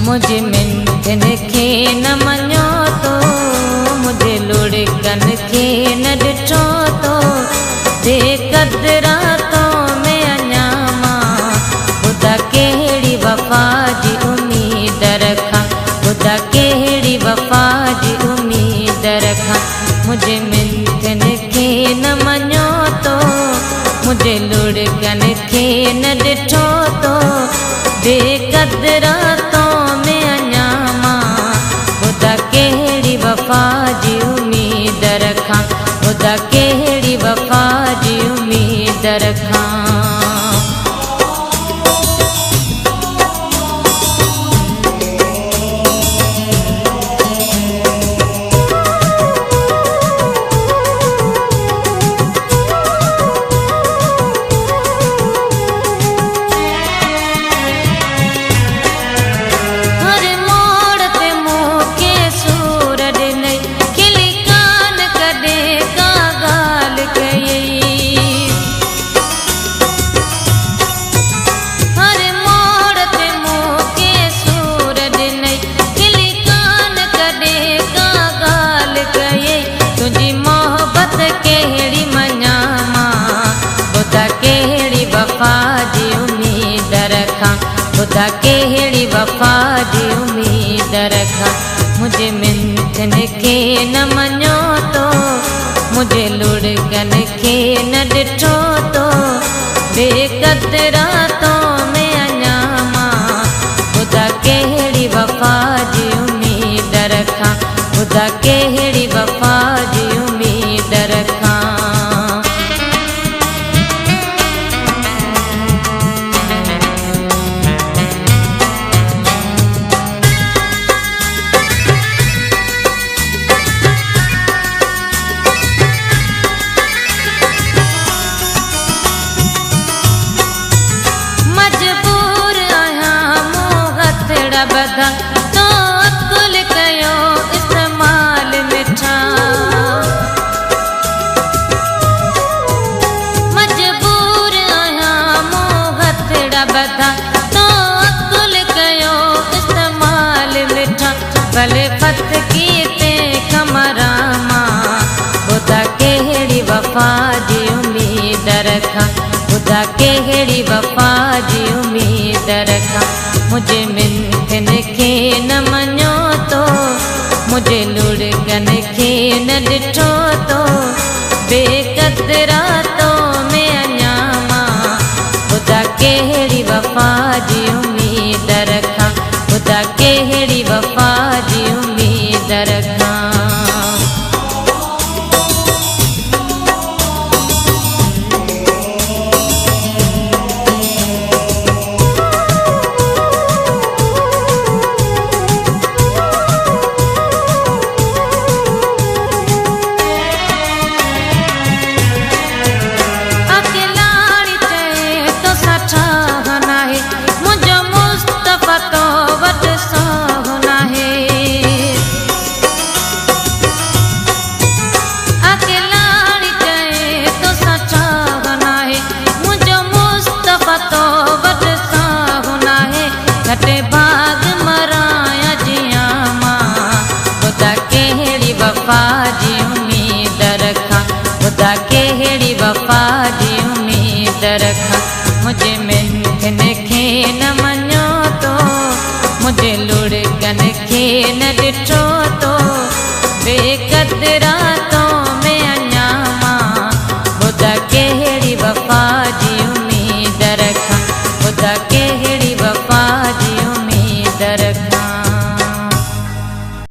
मुझे मिंथन खे न मञो तो, मुझे लुड़कन खे न ॾिठो तो, बेक़दरा तो में अञा मां ख़ुदा कहिड़ी वफ़ा जी उम्मीद रखां, ख़ुदा कहिड़ी वफ़ा जी उम्मीद रखां। मुझे मिंथन खे न मञो तो, मुझे लुड़कन खे न ॾिठो तो, बेक़दरा तो में अञा मां ख़ुदा कहिड़ी वफ़ा जी उम्मीद रखां, ख़ुदा कहिड़ी वफ़ा जी उम्मीद रखां। ख़ुदा कहिड़ी वफ़ा जी उम्मीद रखां। मुझे मिंथन खे न मञो तो, मुझे लुड़कन खे न ॾिठो तो, बेक़दरा तो में अञा मां ख़ुदा कहिड़ी वफ़ा जी उम्मीद रखां, ख़ुदा कहिड़ी वफ़ा जी उम्मीद रखां। बधा तो अकुल कयो इस्तेमाल मिठा, मजबूर आहियां मूं हथड़ा बधा तो अकुल कयो इस्तेमाल मिठा। भले फत कीते कमरा मां ख़ुदा कहिड़ी वफ़ा जी उम्मीद रखां, ख़ुदा कहिड़ी वफ़ा जी उम्मीद रखां। मुझे